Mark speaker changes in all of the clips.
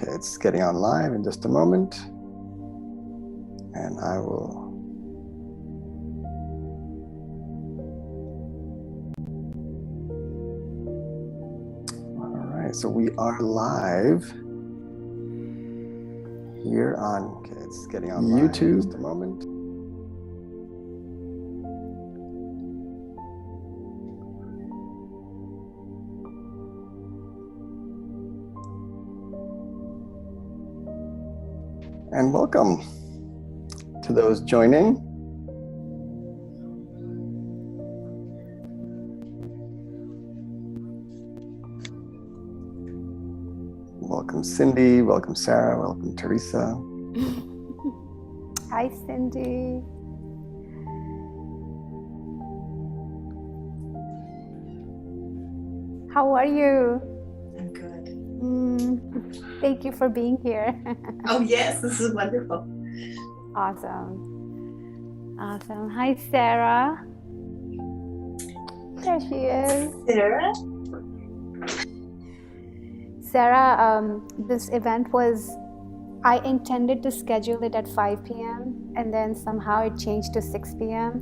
Speaker 1: Okay, it's getting on live in just a moment. And I will... All right, so we are live here on, okay, it's getting on YouTube in just a moment. And welcome to those joining. Welcome Cindy, welcome Sarah, welcome Teresa.
Speaker 2: Hi Cindy. How are you?
Speaker 3: I'm good.
Speaker 2: Thank you for being here.
Speaker 3: Oh yes, this is wonderful.
Speaker 2: Awesome. Awesome. Hi Sarah. There she is.
Speaker 3: Sarah?
Speaker 2: Sarah, this event was, I intended to schedule it at 5 p.m. and then somehow it changed to 6 p.m.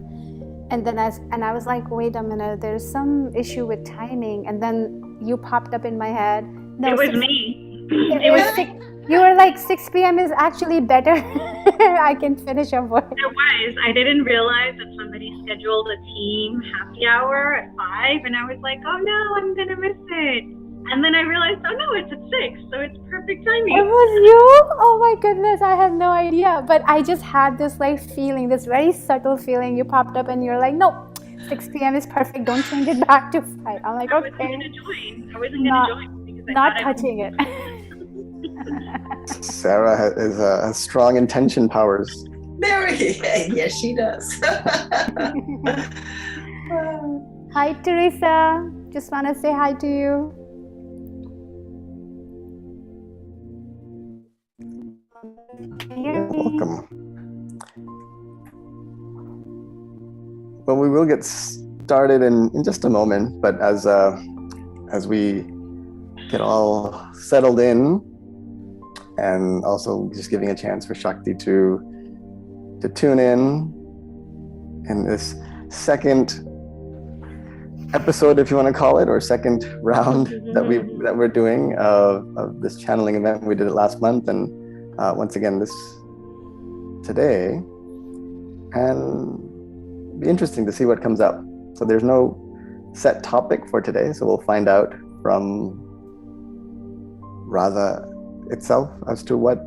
Speaker 2: And then I was like, wait a minute, there's some issue with timing. And then you popped up in my head. No,
Speaker 4: it was me.
Speaker 2: It was 6. You were like 6 p.m. is actually better. I can finish up work.
Speaker 4: It was. I didn't realize that somebody scheduled a team happy hour at 5, and I was like, oh no, I'm gonna miss it. And then I realized, oh no, it's at 6, so it's perfect timing.
Speaker 2: It was you? Oh my goodness, I had no idea. But I just had this like feeling, this very subtle feeling. You popped up and you're like, no, 6 p.m. is perfect. Don't change it back to 5. I'm like, okay.
Speaker 4: I wasn't gonna join because I
Speaker 2: not touching it.
Speaker 1: Sarah has strong intention powers.
Speaker 3: There we go. Yes, she does.
Speaker 2: Hi, Teresa. Just want to say hi to you.
Speaker 1: Welcome. Well, we will get started in just a moment, but as we get all settled in, and also just giving a chance for Shakti to tune in this second episode, if you want to call it, or second round that we're doing of this channeling event. We did it last month, and once again today, and it'll be interesting to see what comes up. So there's no set topic for today, so we'll find out from RaZa itself as to what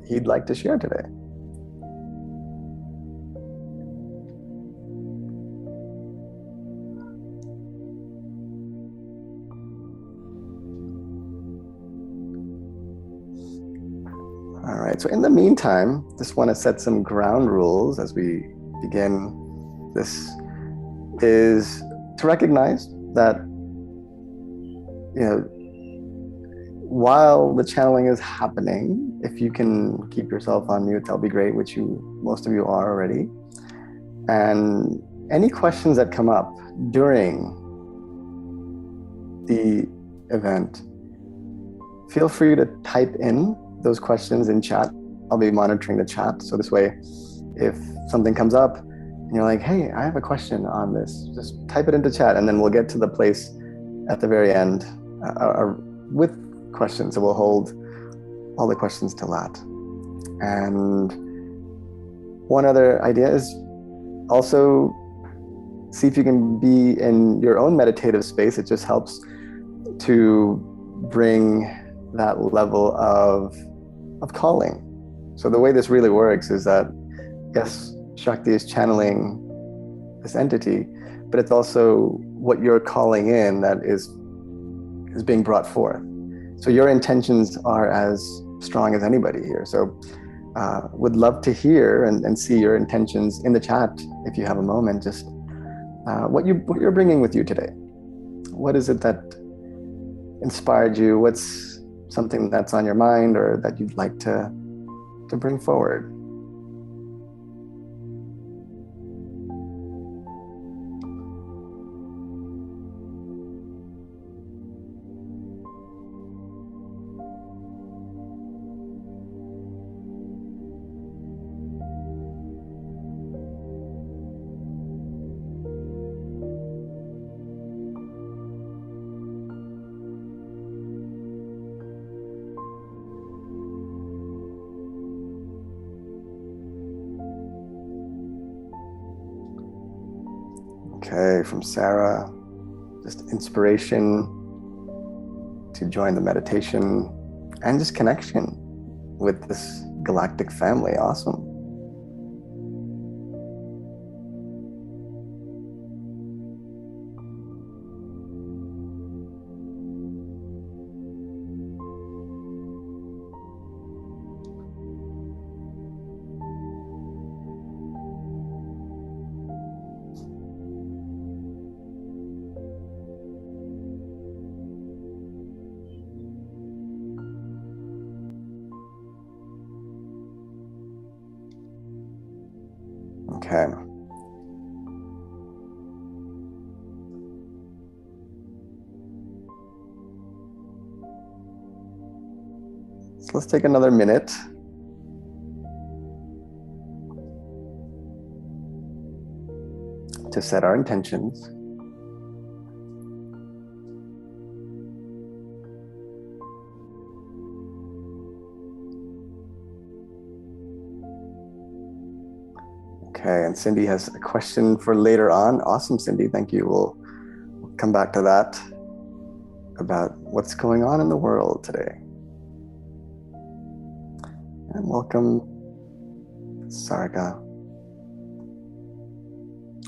Speaker 1: he'd like to share today. All right, so in the meantime, just want to set some ground rules as we begin. This is to recognize that, while the channeling is happening, if you can keep yourself on mute, that'll be great, which most of you are already. And any questions that come up during the event, feel free to type in those questions in chat. I'll be monitoring the chat, so this way, if something comes up and you're like, hey, I have a question on this, just type it into chat, and then we'll get to the place at the very end with questions. So we'll hold all the questions till that. And one other idea is also see if you can be in your own meditative space. It just helps to bring that level of calling. So the way this really works is that, yes, Shakti is channeling this entity, but it's also what you're calling in that is being brought forth. So your intentions are as strong as anybody here. So would love to hear and see your intentions in the chat if you have a moment, just what you're bringing with you today. What is it that inspired you? What's something that's on your mind or that you'd like to bring forward? Okay, from Sarah, just inspiration to join the meditation and just connection with this galactic family. Awesome. Okay. So let's take another minute to set our intentions. Okay, and Cindy has a question for later on. Awesome, Cindy, thank you. We'll come back to that about what's going on in the world today. And welcome, Sarika.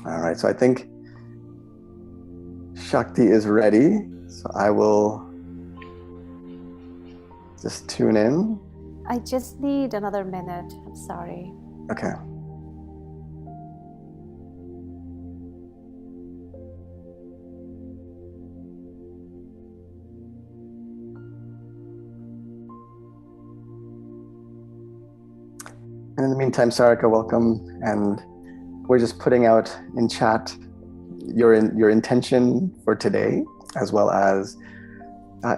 Speaker 1: All right, so I think Shakti is ready. So I will just tune in.
Speaker 2: I just need another minute. I'm sorry.
Speaker 1: Okay. And in the meantime, Sarika, welcome. And we're just putting out in chat your intention for today, as well as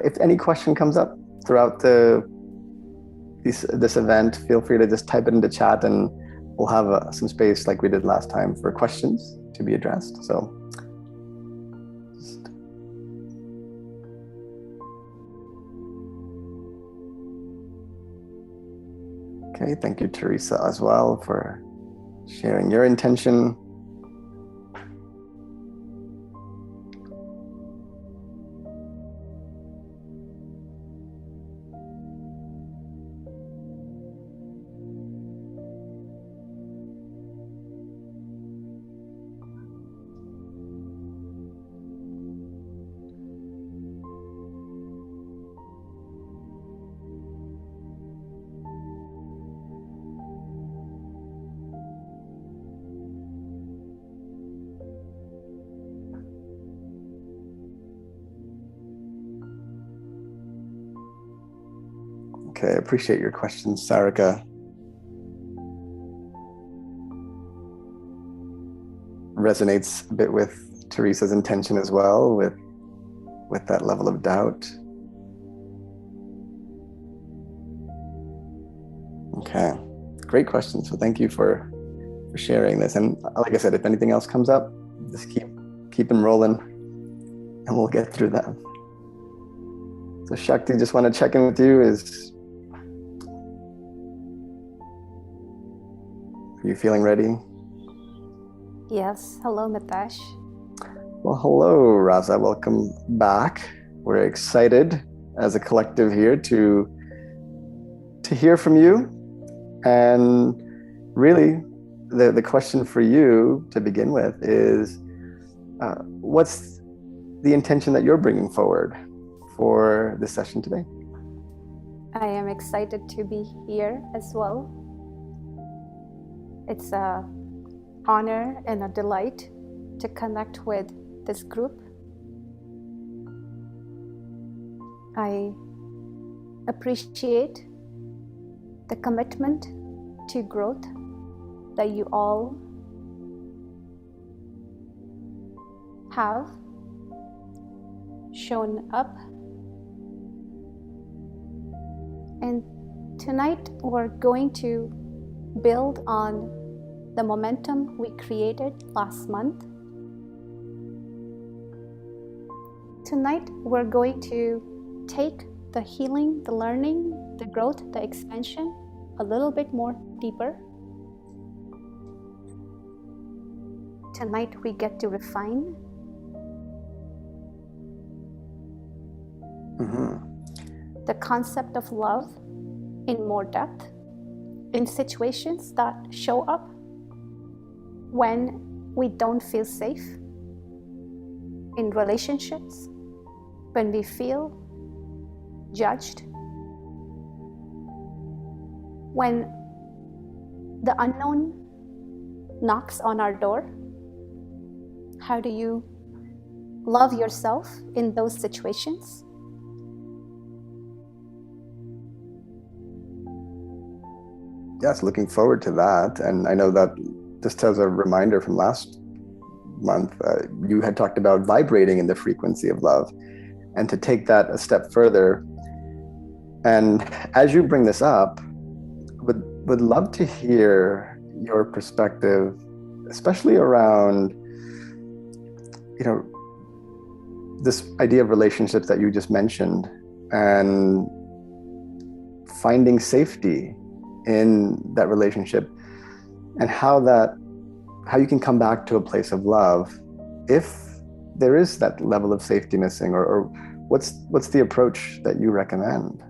Speaker 1: if any question comes up throughout this event, feel free to just type it into chat, and we'll have some space like we did last time for questions to be addressed. So okay, thank you, Teresa, as well, for sharing your intention. Okay, I appreciate your questions, Sarika. Resonates a bit with Teresa's intention as well, with that level of doubt. Okay, great question. So thank you for sharing this. And like I said, if anything else comes up, just keep them rolling, and we'll get through them. So Shakti, just want to check in with you. Are you feeling ready?
Speaker 2: Yes. Hello, Mitesh.
Speaker 1: Well, hello, RaZa. Welcome back. We're excited as a collective here to hear from you. And really, the question for you to begin with is, what's the intention that you're bringing forward for this session today?
Speaker 2: I am excited to be here as well. It's an honor and a delight to connect with this group. I appreciate the commitment to growth that you all have shown up. And tonight we're going to build on the momentum we created last month. Tonight we're going to take the healing, the learning, the growth, the expansion a little bit more deeper. tonight we get to refine. The concept of love in more depth, in situations that show up when we don't feel safe, in relationships, when we feel judged, when the unknown knocks on our door. How do you love yourself in those situations?
Speaker 1: Yes, looking forward to that. And I know that just as a reminder from last month, you had talked about vibrating in the frequency of love, and to take that a step further. And as you bring this up, would love to hear your perspective, especially around, this idea of relationships that you just mentioned, and finding safety in that relationship, and how you can come back to a place of love if there is that level of safety missing, or what's the approach that you recommend?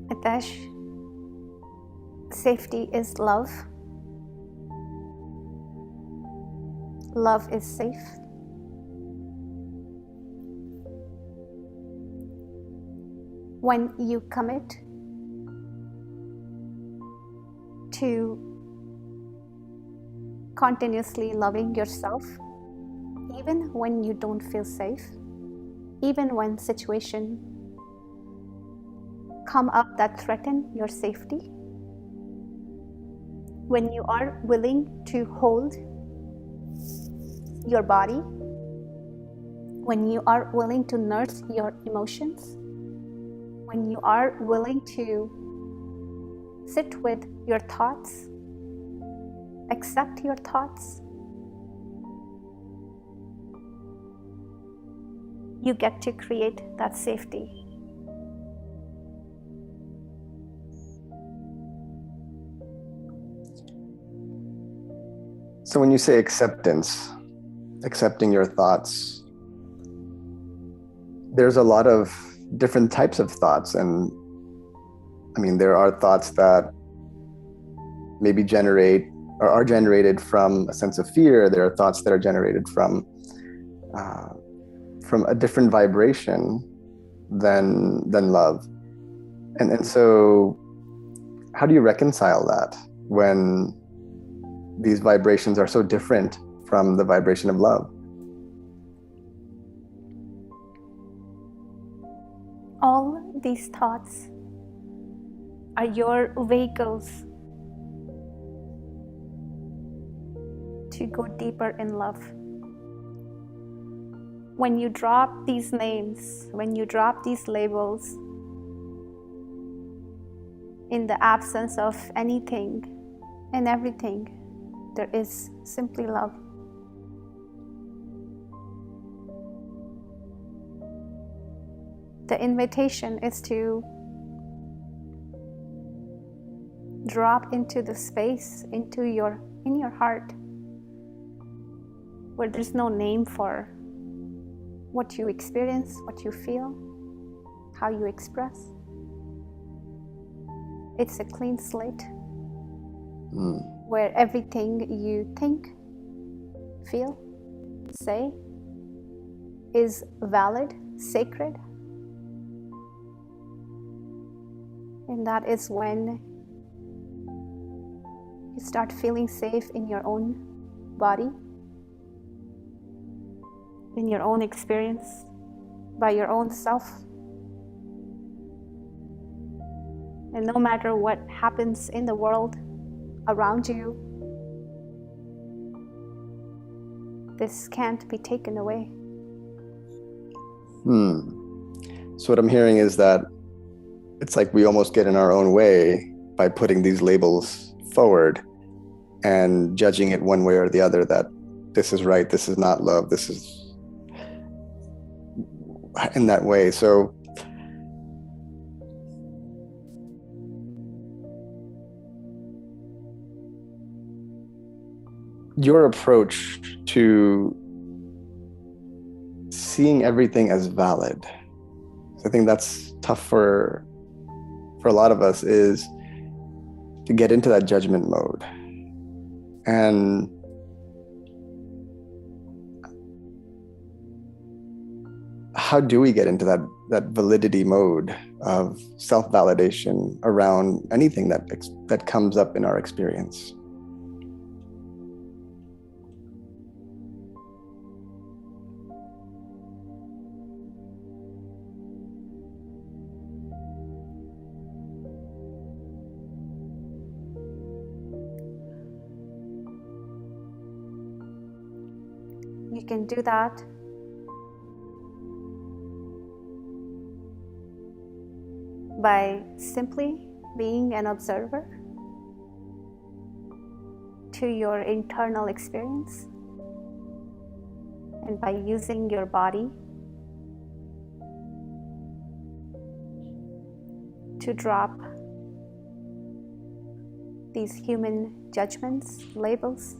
Speaker 2: Hitesh, safety is love. Love is safe. When you commit to continuously loving yourself, even when you don't feel safe, even when situations come up that threaten your safety, when you are willing to hold your body, when you are willing to nurse your emotions, when you are willing to sit with your thoughts, accept your thoughts, you get to create that safety.
Speaker 1: So when you say acceptance, accepting your thoughts, there's a lot of different types of thoughts. And I mean, there are thoughts that maybe generate or are generated from a sense of fear. There are thoughts that are generated from a different vibration than love. And so how do you reconcile that when these vibrations are so different from the vibration of love?
Speaker 2: All these thoughts are your vehicles to go deeper in love. When you drop these names, when you drop these labels, in the absence of anything and everything, there is simply love. The invitation is to drop into the space, in your heart, where there's no name for what you experience, what you feel, how you express. It's a clean slate where everything you think, feel, say is valid, sacred. And that is when you start feeling safe in your own body, in your own experience, by your own self. And no matter what happens in the world around you, this can't be taken away.
Speaker 1: So what I'm hearing is that it's like we almost get in our own way by putting these labels forward and judging it one way or the other, that this is right, this is not love, this is in that way. So your approach to seeing everything as valid. I think that's tough for a lot of us, is to get into that judgment mode. And how do we get into that validity mode of self-validation around anything that comes up in our experience?
Speaker 2: You can do that by simply being an observer to your internal experience, and by using your body to drop these human judgments, labels.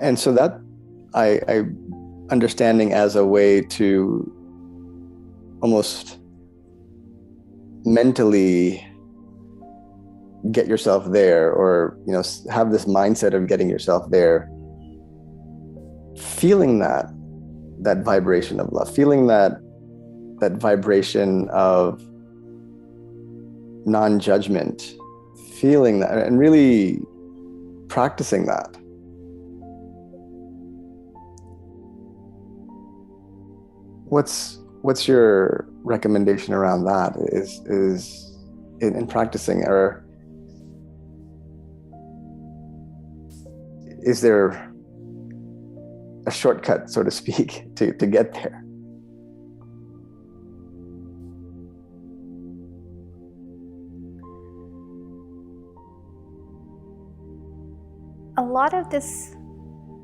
Speaker 1: And so that I understanding as a way to almost mentally get yourself there, or have this mindset of getting yourself there, feeling that vibration of love, feeling that vibration of non-judgment, feeling that and really practicing that. What's your recommendation around that? Is in practicing, or is there a shortcut, so to speak, to get there?
Speaker 2: A lot of this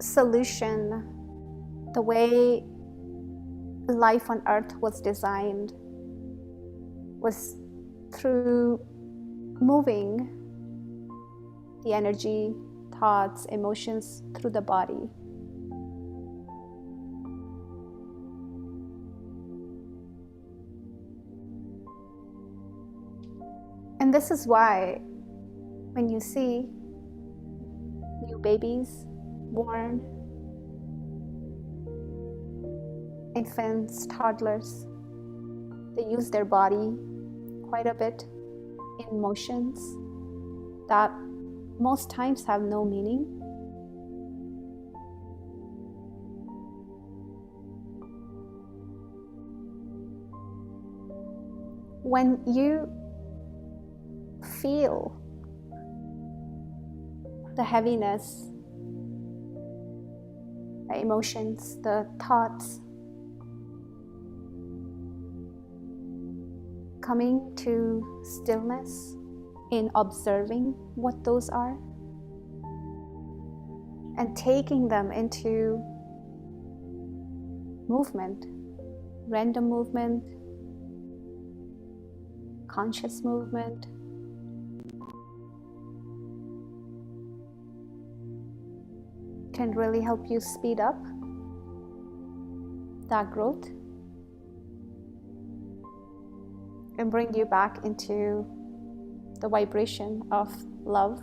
Speaker 2: solution, the way life on earth was designed, was through moving the energy, thoughts, emotions through the body. And this is why when you see new babies born, infants, toddlers, they use their body quite a bit in motions that most times have no meaning. When you feel the heaviness, the emotions, the thoughts coming to stillness in observing what those are and taking them into movement, random movement, conscious movement, can really help you speed up that growth and bring you back into the vibration of love.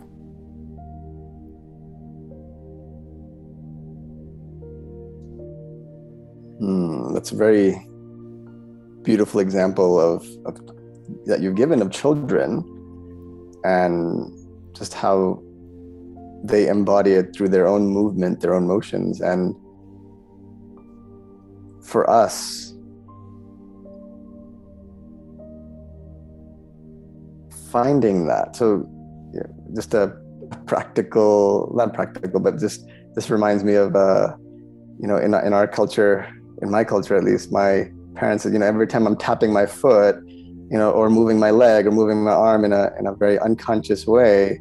Speaker 1: That's a very beautiful example of that you've given of children, and just how they embody it through their own movement, their own motions. And for us, finding that, so just a practical, not practical, but just this reminds me of in our culture, in my culture at least, my parents said, every time I'm tapping my foot, or moving my leg or moving my arm in a very unconscious way,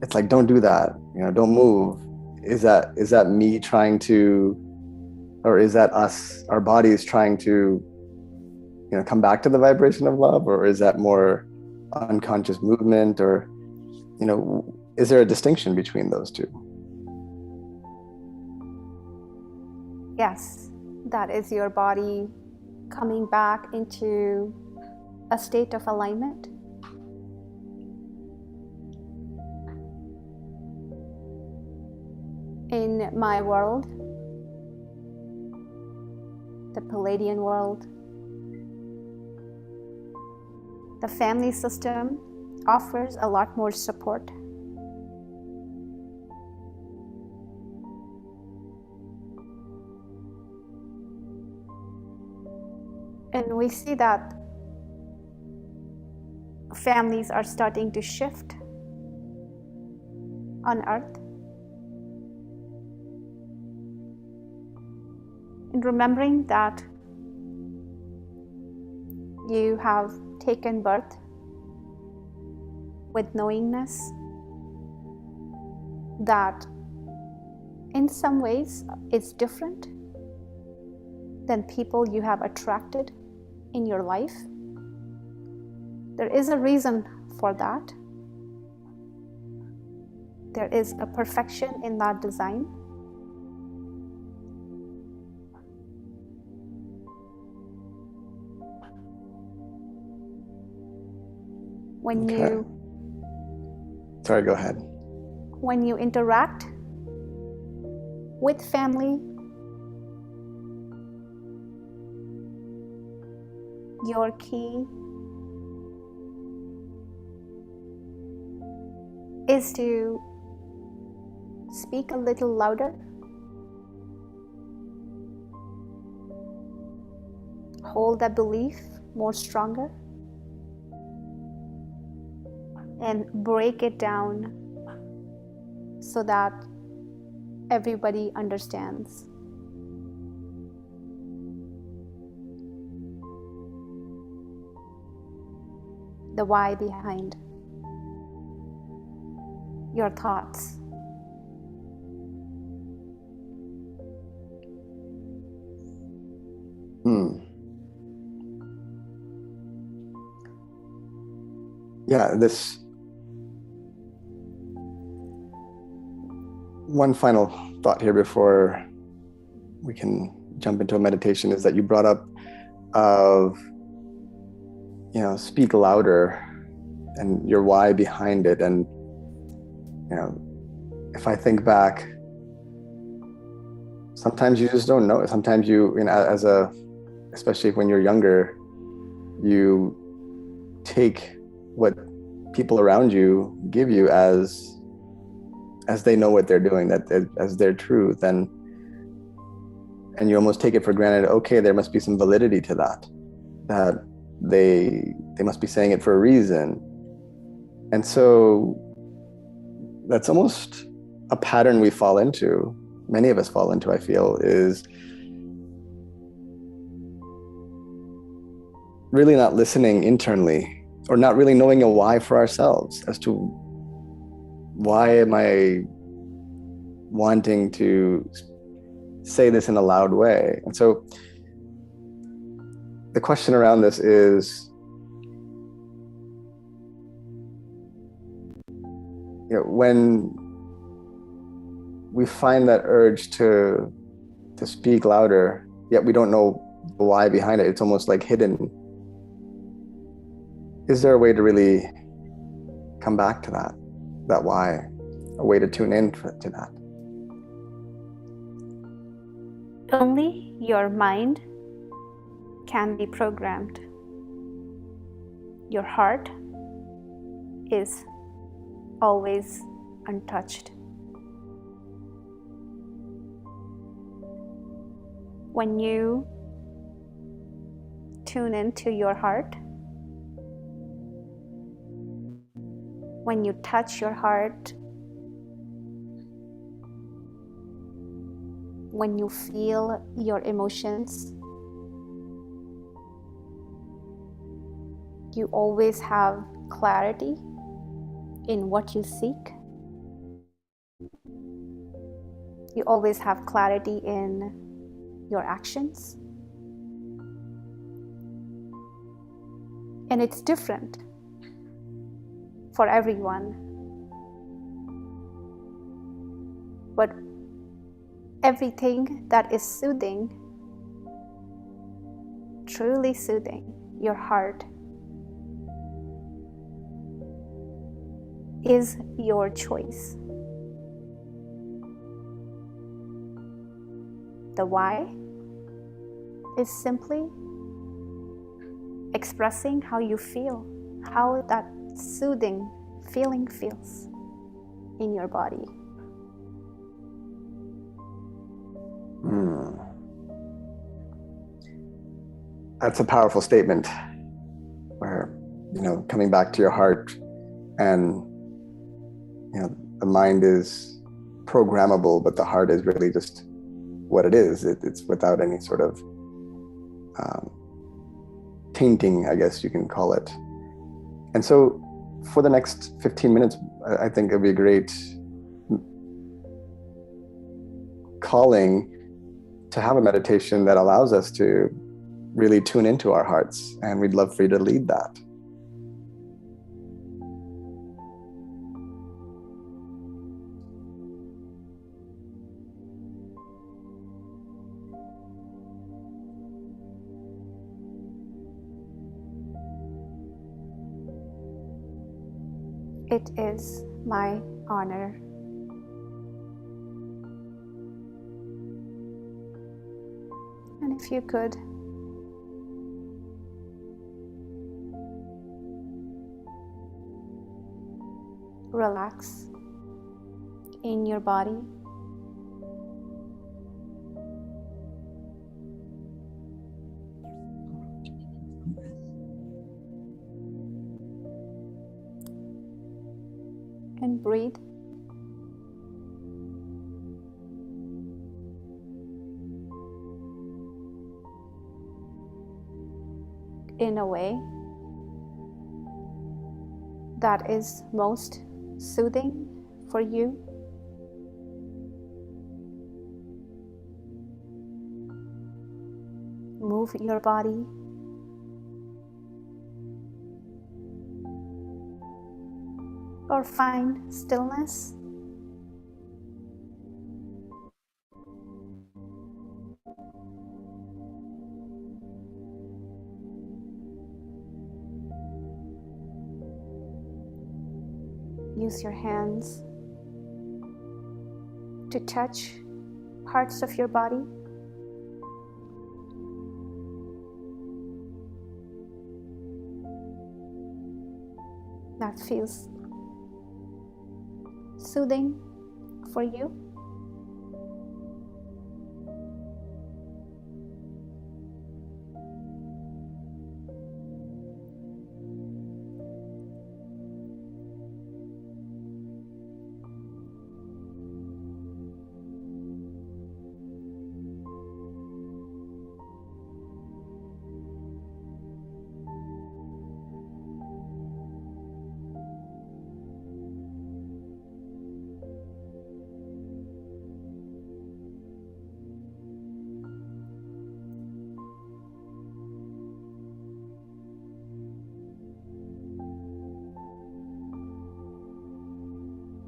Speaker 1: it's like, don't do that, don't move. Is that me trying to, or is that us, our bodies trying to, come back to the vibration of love? Or is that more unconscious movement? Or, is there a distinction between those two?
Speaker 2: Yes, that is your body coming back into a state of alignment. In my world, the Pleiadian world, the family system offers a lot more support. And we see that families are starting to shift on Earth. And remembering that you have taken birth with knowingness that in some ways it's different than people you have attracted in your life. There is a reason for that. There is a perfection in that design. When
Speaker 1: Okay. Sorry, go ahead.
Speaker 2: When you interact with family, your key is to speak a little louder, hold that belief more stronger, and break it down so that everybody understands. The why behind your thoughts.
Speaker 1: Yeah, this one final thought here before we can jump into a meditation is that you brought up of, speak louder and your why behind it. And, if I think back, sometimes you just don't know it. Sometimes especially when you're younger, you take what people around you give you as they know what they're doing, as their truth, and you almost take it for granted. Okay, there must be some validity to that they must be saying it for a reason. And so that's almost a pattern we fall into, many of us fall into, I feel, is really not listening internally, or not really knowing a why for ourselves as to why am I wanting to say this in a loud way. And so the question around this is, when we find that urge to speak louder, yet we don't know the why behind it, it's almost like hidden. Is there a way to really come back to that why, a way to tune in to that?
Speaker 2: Only your mind can be programmed. Your heart is always untouched. When you tune into your heart, when you touch your heart, when you feel your emotions, You always have clarity in what you seek. You always have clarity in your actions. And it's different for everyone. But everything that is soothing, truly soothing your heart, is your choice. The why is simply expressing how you feel, how that soothing feeling feels in your body.
Speaker 1: That's a powerful statement where, coming back to your heart, and, the mind is programmable, but the heart is really just what it is. It's without any sort of tainting, I guess you can call it. And so for the next 15 minutes, I think it'd be a great calling to have a meditation that allows us to really tune into our hearts. And we'd love for you to lead that.
Speaker 2: It is my honor. And if you could relax in your body. And breathe. In a way that is most soothing for you. Move your body. Or find stillness. Use your hands to touch parts of your body. That feels soothing for you.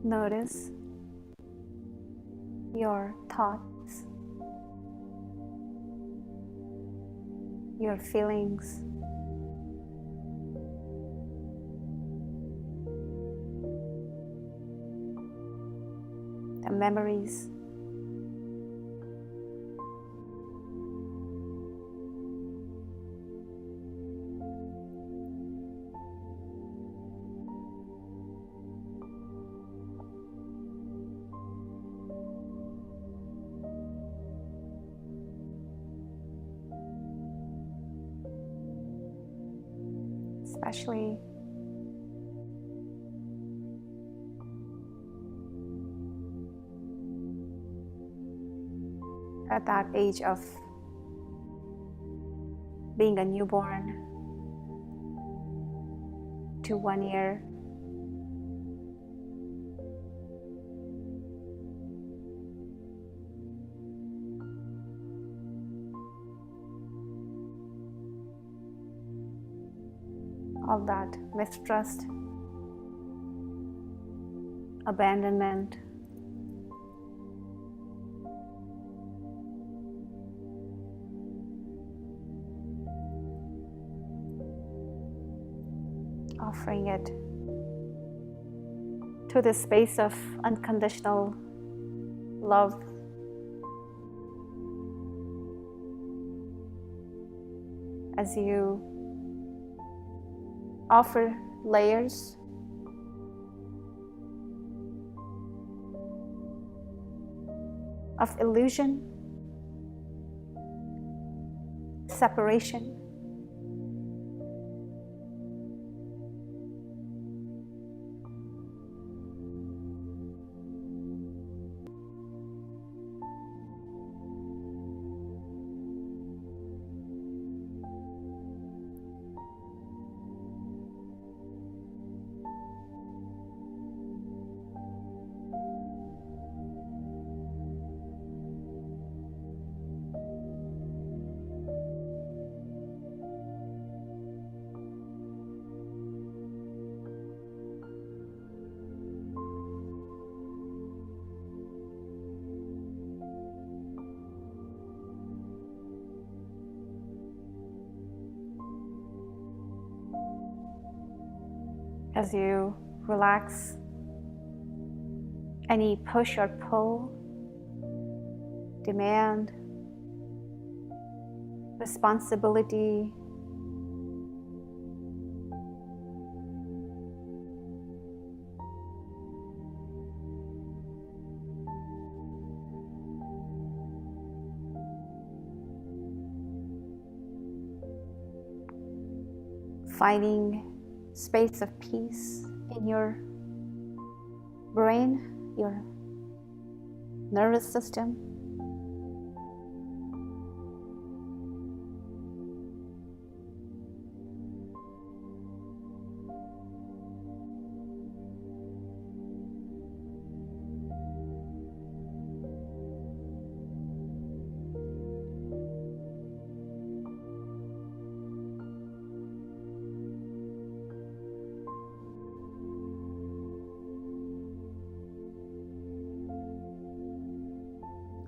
Speaker 2: Notice your thoughts, your feelings, the memories. Especially at that age of being a newborn, to 1 year. All that mistrust, abandonment, offering it to the space of unconditional love. As you offer layers of illusion, separation, as you relax any push or pull, demand, responsibility, finding space of peace in your brain, your nervous system.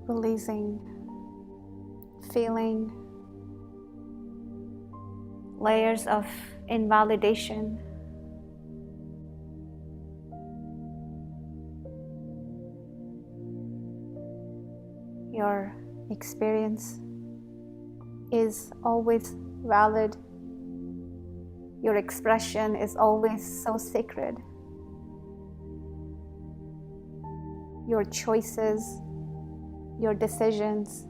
Speaker 2: Releasing, feeling layers of invalidation, your experience is always valid. Your expression is always so sacred. Your choices, your decisions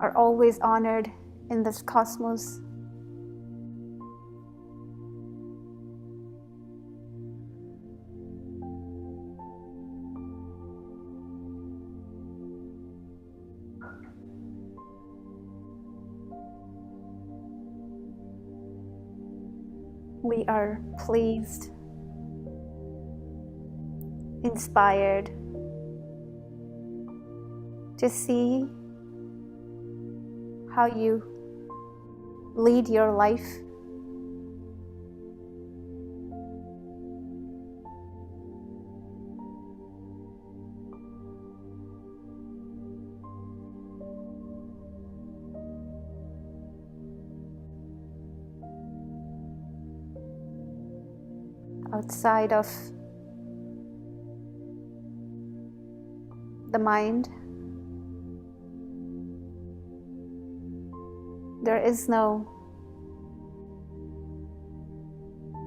Speaker 2: are always honored in this cosmos. We are pleased, inspired to see how you lead your life. Outside of the mind, there is no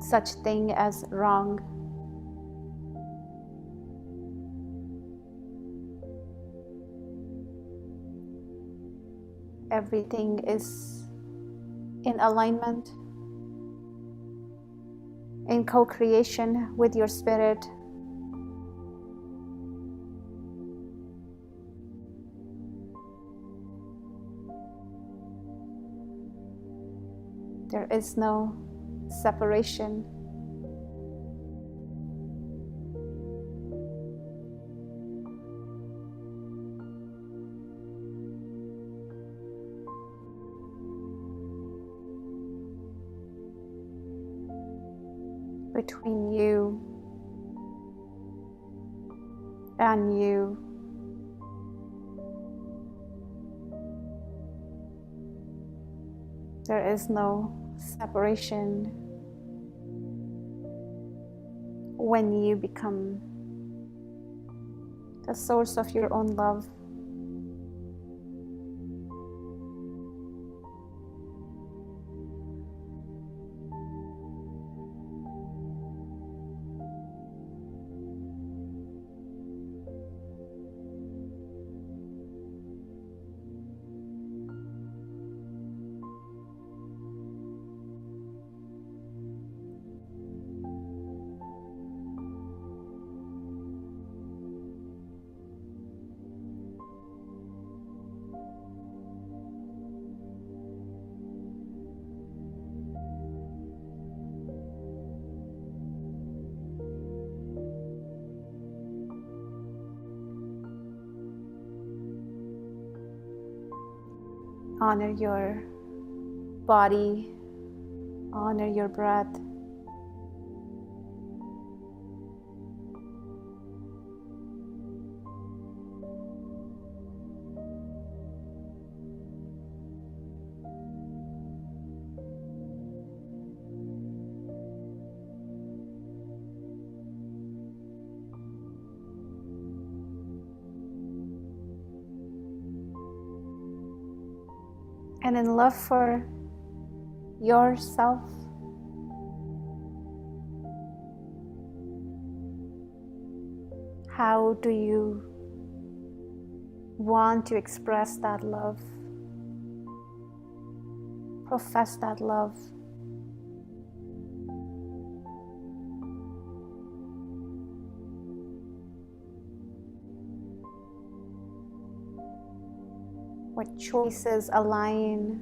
Speaker 2: such thing as wrong. Everything is in alignment, in co-creation with your spirit. There is no separation. Between you and you. There is no separation when you become the source of your own love. Honor your body, honor your breath. And in love for yourself, how do you want to express that love, profess that love? What choices align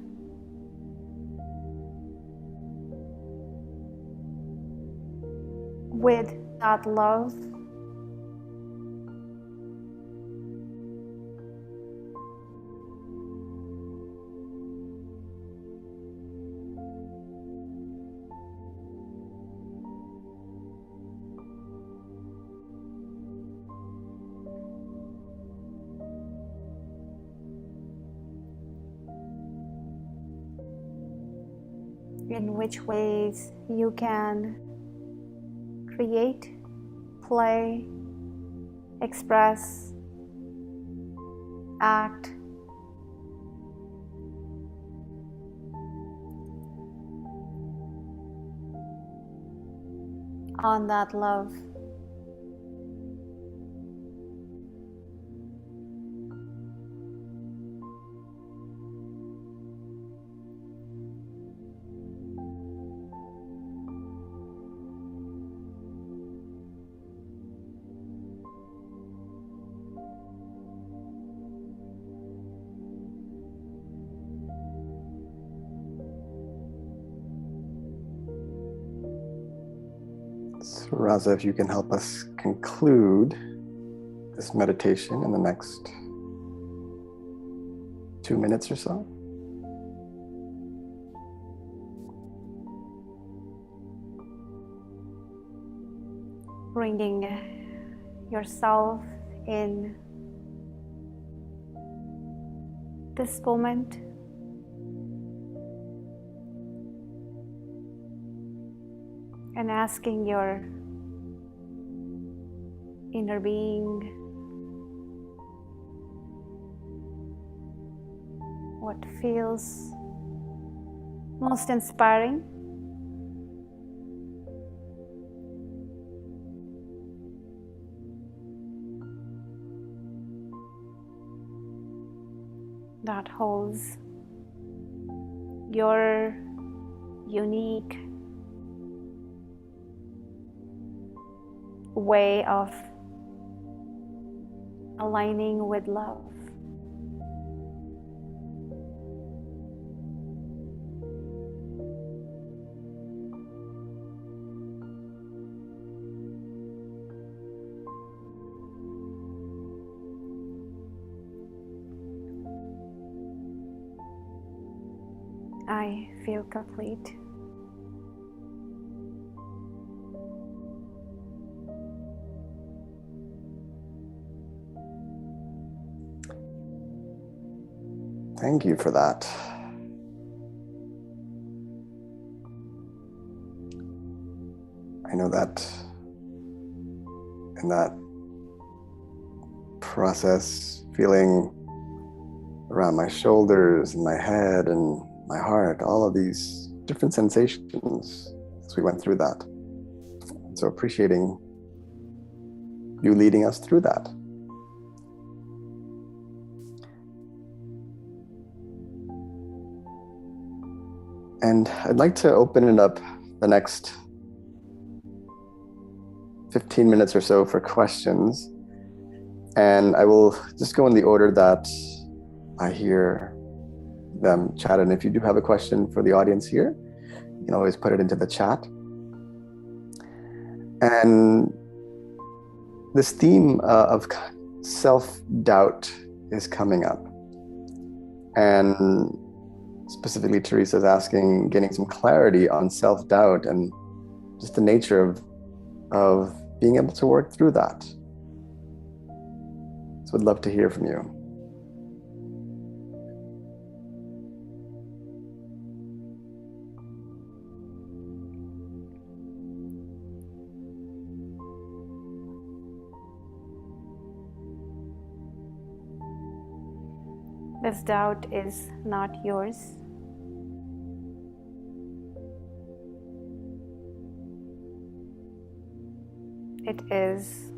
Speaker 2: with that love? In which ways you can create, play, express, act on that love.
Speaker 1: So, RaZa, if you can help us conclude this meditation in the next 2 minutes or so.
Speaker 2: Bringing yourself in this moment. And asking your inner being what feels most inspiring. That holds your unique way of aligning with love. I feel complete.
Speaker 1: Thank you for that. I know that in that process, feeling around my shoulders and my head and my heart, all of these different sensations as we went through that. And so appreciating you leading us through that. And I'd like to open it up the next 15 minutes or so for questions. And I will just go in the order that I hear them chat. And if you do have a question for the audience here, you can always put it into the chat. And this theme of self-doubt is coming up. And specifically, Teresa's asking, getting some clarity on self-doubt and just the nature of being able to work through that. So I'd love to hear from you.
Speaker 2: This doubt is not yours. It is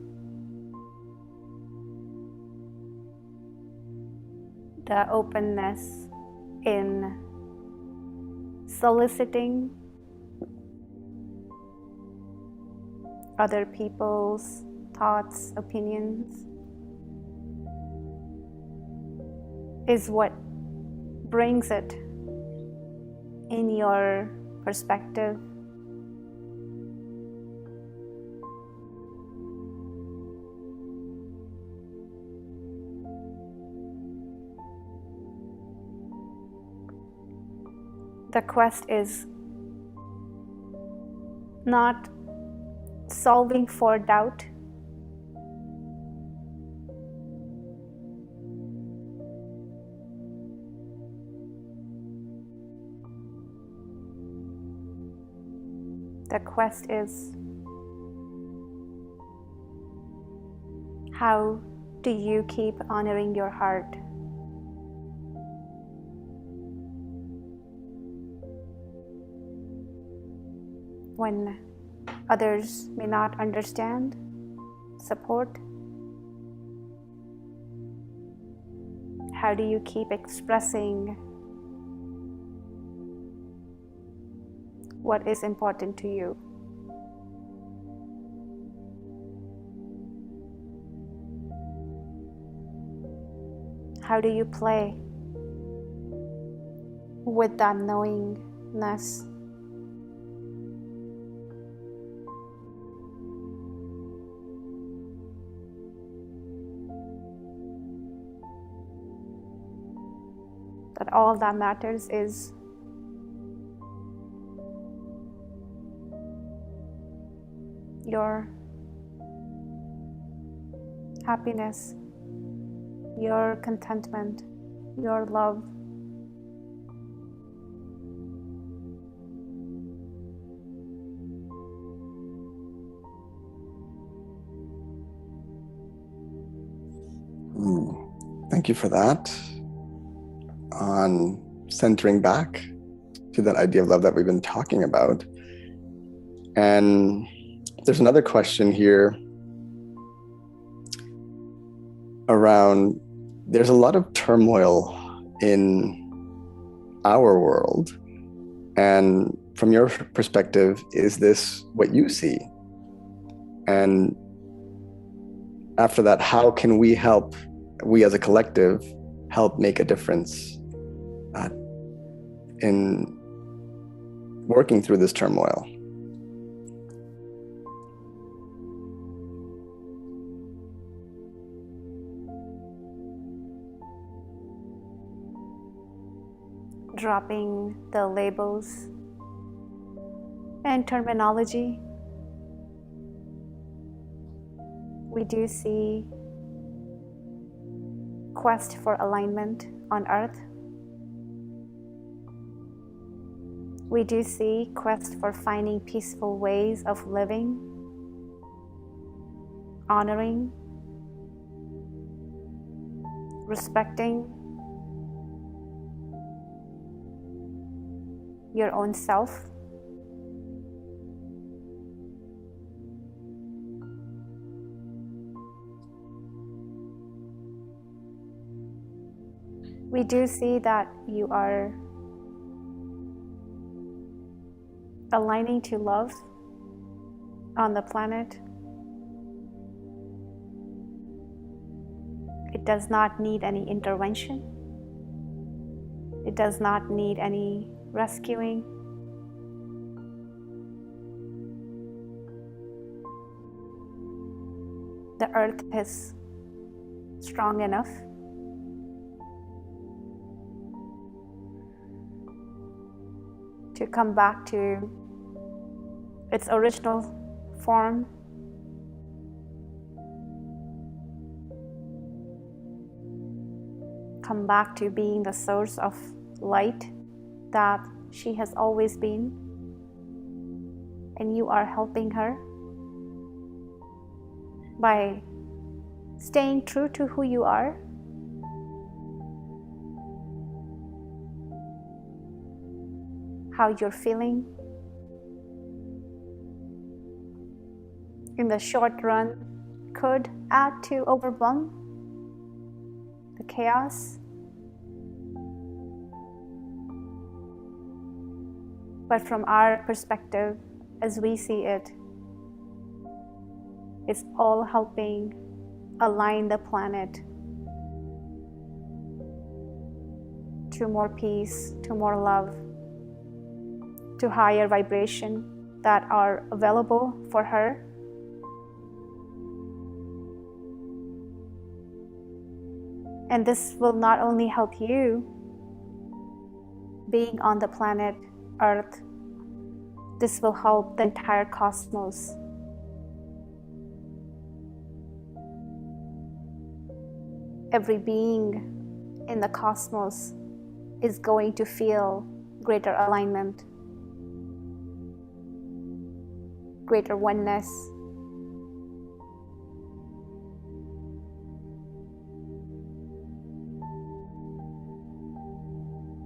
Speaker 2: the openness in soliciting other people's thoughts, opinions, is what brings it in your perspective. The quest is not solving for doubt, the quest is how do you keep honoring your heart? When others may not understand, support, how do you keep expressing what is important to you? How do you play with that knowingness? That all that matters is your happiness, your contentment, your love.
Speaker 1: Thank you for that. On centering back to that idea of love that we've been talking about. And there's another question here around, there's a lot of turmoil in our world. And from your perspective, is this what you see? And after that, how can we help, we as a collective, help make a difference in working through this turmoil?
Speaker 2: dropping the labels and terminology. We do see quest for alignment on earth. We do see quest for finding peaceful ways of living, honoring, respecting your own self. We do see that you are aligning to love on the planet. It does not need any intervention. It does not need any rescuing. The earth is strong enough to come back to its original form. Come back to being the source of light that she has always been, and you are helping her by staying true to who you are. How you're feeling. In the short run, could add to overwhelm, the chaos. But from our perspective, as we see it, it's all helping align the planet to more peace, to more love, to higher vibration that are available for her. And this will not only help you being on the planet Earth, this will help the entire cosmos. Every being in the cosmos is going to feel greater alignment, greater oneness,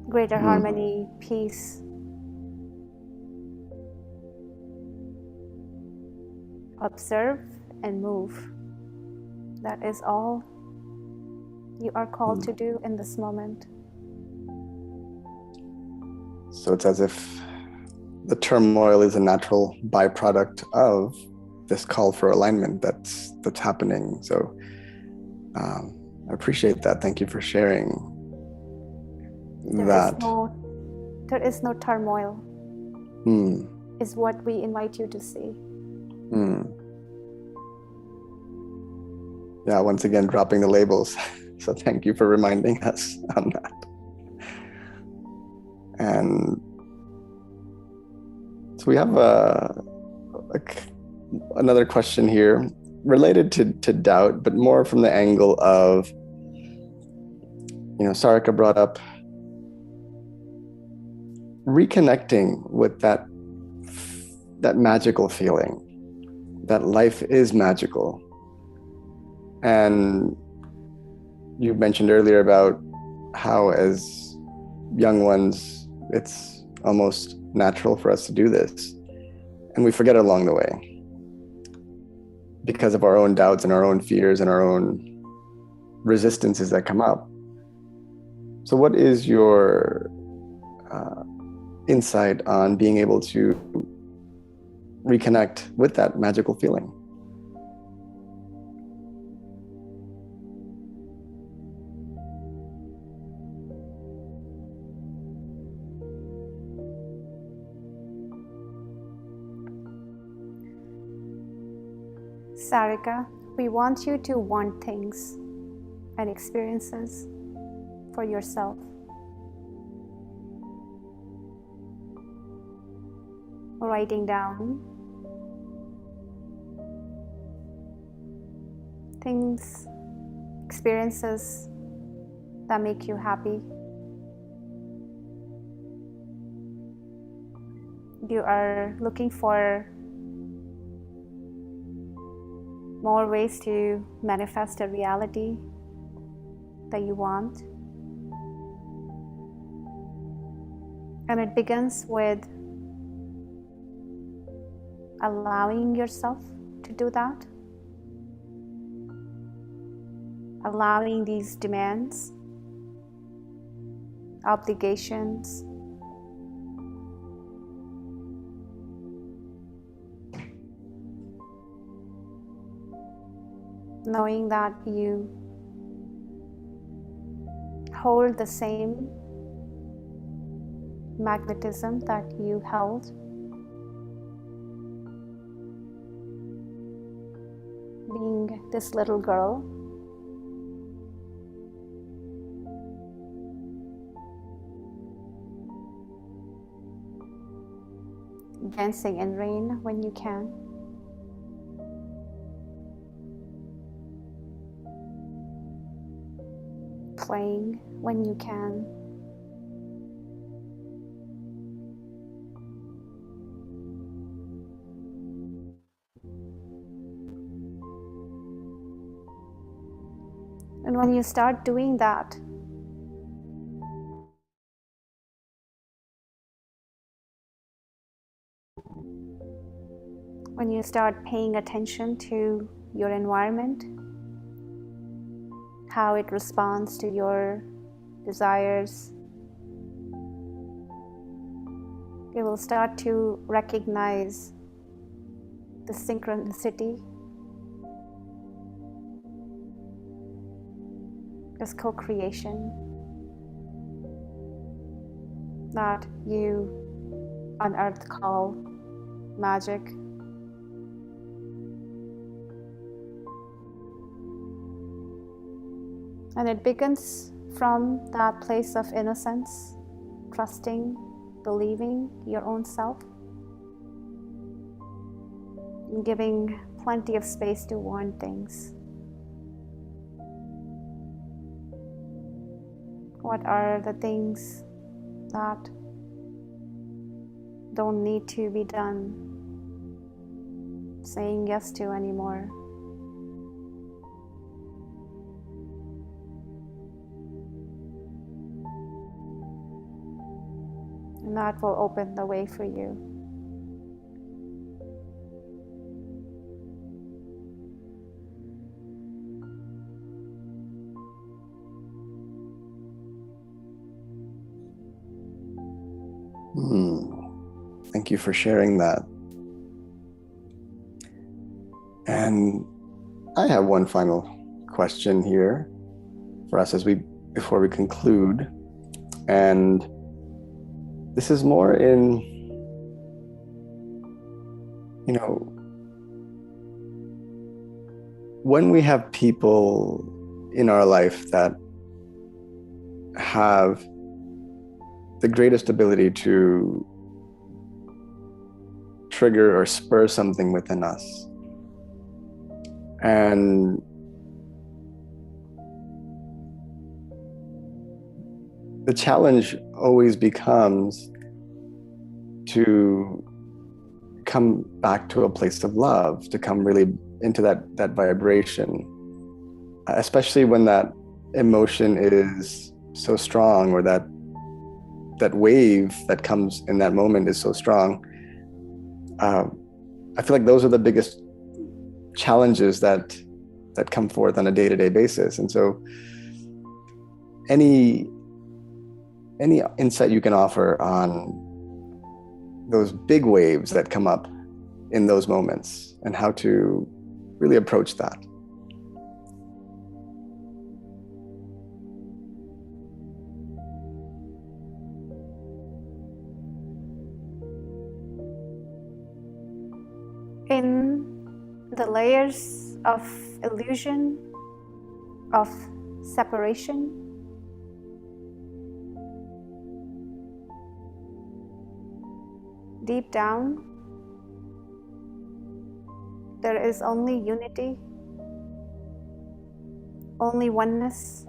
Speaker 2: greater harmony, peace. Observe and move. That is all you are called to do in this moment.
Speaker 1: So it's as if the turmoil is a natural byproduct of this call for alignment that's happening. So I appreciate that. Thank you for sharing that.
Speaker 2: There is no turmoil, is what we invite you to see.
Speaker 1: Yeah, once again, dropping the labels. So thank you for reminding us on that. And so we have another question here related to doubt, but more from the angle of, Sarika brought up reconnecting with that magical feeling, that life is magical. And you mentioned earlier about how as young ones, it's almost natural for us to do this. And we forget along the way because of our own doubts and our own fears and our own resistances that come up. So what is your insight on being able to reconnect with that magical feeling?
Speaker 2: Sarika, we want you to want things and experiences for yourself. writing down things, experiences that make you happy. You are looking for more ways to manifest a reality that you want. And it begins with allowing yourself to do that. Allowing these demands, obligations, knowing that you hold the same magnetism that you held being this little girl. Dancing in rain when you can. Playing when you can. And when you start doing that, when you start paying attention to your environment, how it responds to your desires, you will start to recognize the synchronicity, this co-creation that you on earth call magic. And it begins from that place of innocence, trusting, believing your own self, and giving plenty of space to want things. What are the things that don't need to be done, saying yes to anymore? And that will open the way for you.
Speaker 1: Thank you for sharing that. And I have one final question here for us before we conclude. And this is more in, when we have people in our life that have the greatest ability to trigger or spur something within us. And the challenge always becomes to come back to a place of love, to come really into that vibration, especially when that emotion is so strong, or that wave that comes in that moment is so strong. I feel like those are the biggest challenges that come forth on a day-to-day basis. And so any insight you can offer on those big waves that come up in those moments and how to really approach that.
Speaker 2: In the layers of illusion, of separation, deep down, There is only unity, only oneness.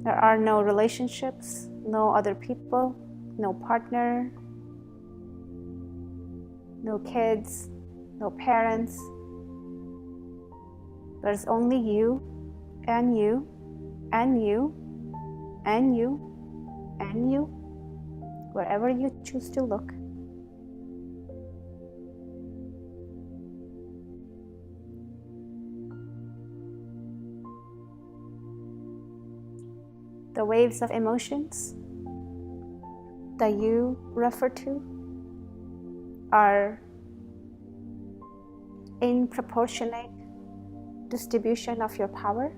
Speaker 2: There are no relationships, no other people, no partner, no kids, no parents. There's only you and you and you and you and you, wherever you choose to look. The waves of emotions that you refer to are in proportionate distribution of your power.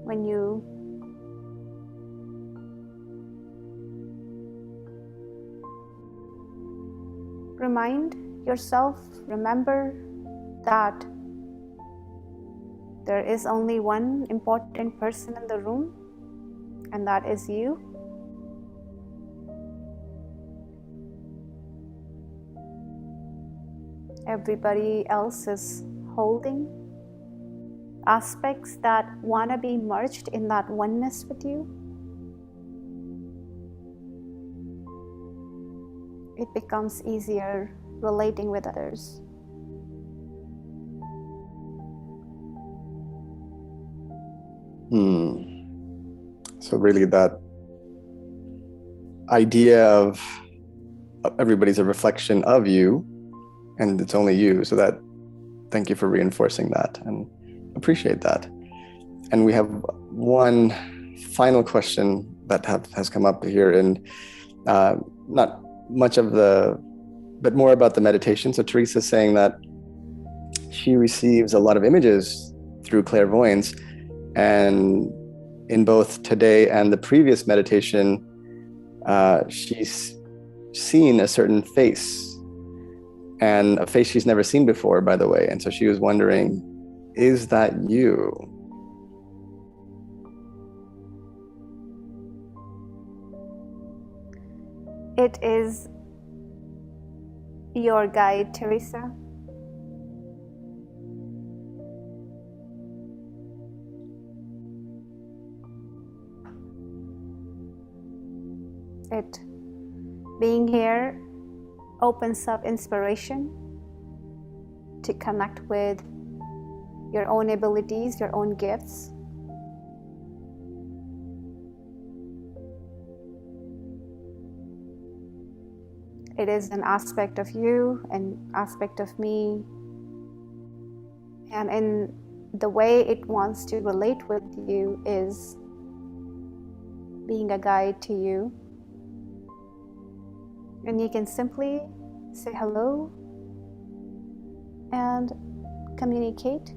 Speaker 2: When you remind yourself, remember that there is only one important person in the room, and that is you. Everybody else is holding aspects that want to be merged in that oneness with you. It becomes easier relating with others.
Speaker 1: So really that idea of everybody's a reflection of you and it's only you. So that, thank you for reinforcing that and appreciate that. And we have one final question that has come up here, and not much of but more about the meditation. So Teresa's saying that she receives a lot of images through clairvoyance, and in both today and the previous meditation, she's seen a certain face, and a face she's never seen before, by the way. And so she was wondering, is that you?
Speaker 2: It is your guide, Teresa. It being here opens up inspiration to connect with your own abilities, your own gifts. It is an aspect of you, an aspect of me, and in the way it wants to relate with you is being a guide to you. And you can simply say hello and communicate.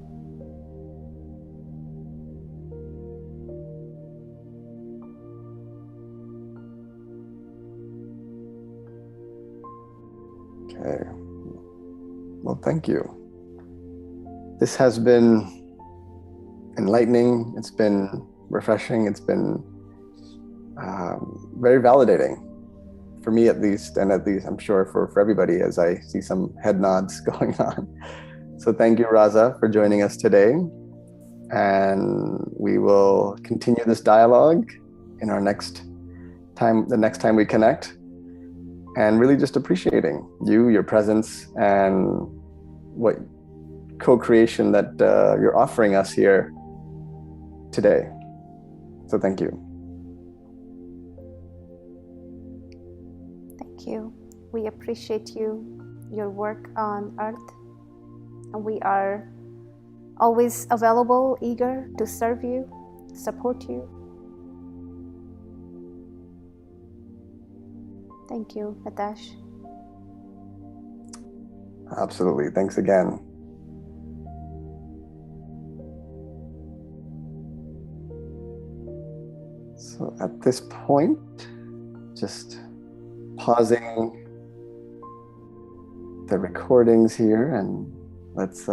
Speaker 1: Okay. Well, thank you. This has been enlightening. It's been refreshing. It's been very validating. For me at least, and at least I'm sure for everybody, as I see some head nods going on. So thank you, RaZa, for joining us today. And we will continue this dialogue in our next time, the next time we connect. And really just appreciating you, your presence, and what co-creation that you're offering us here today. So thank you.
Speaker 2: You. We appreciate you, your work on Earth, and we are always available, eager to serve you, support you. Thank you, Mitesh.
Speaker 1: Absolutely. Thanks again. So at this point, just pausing the recordings here, and let's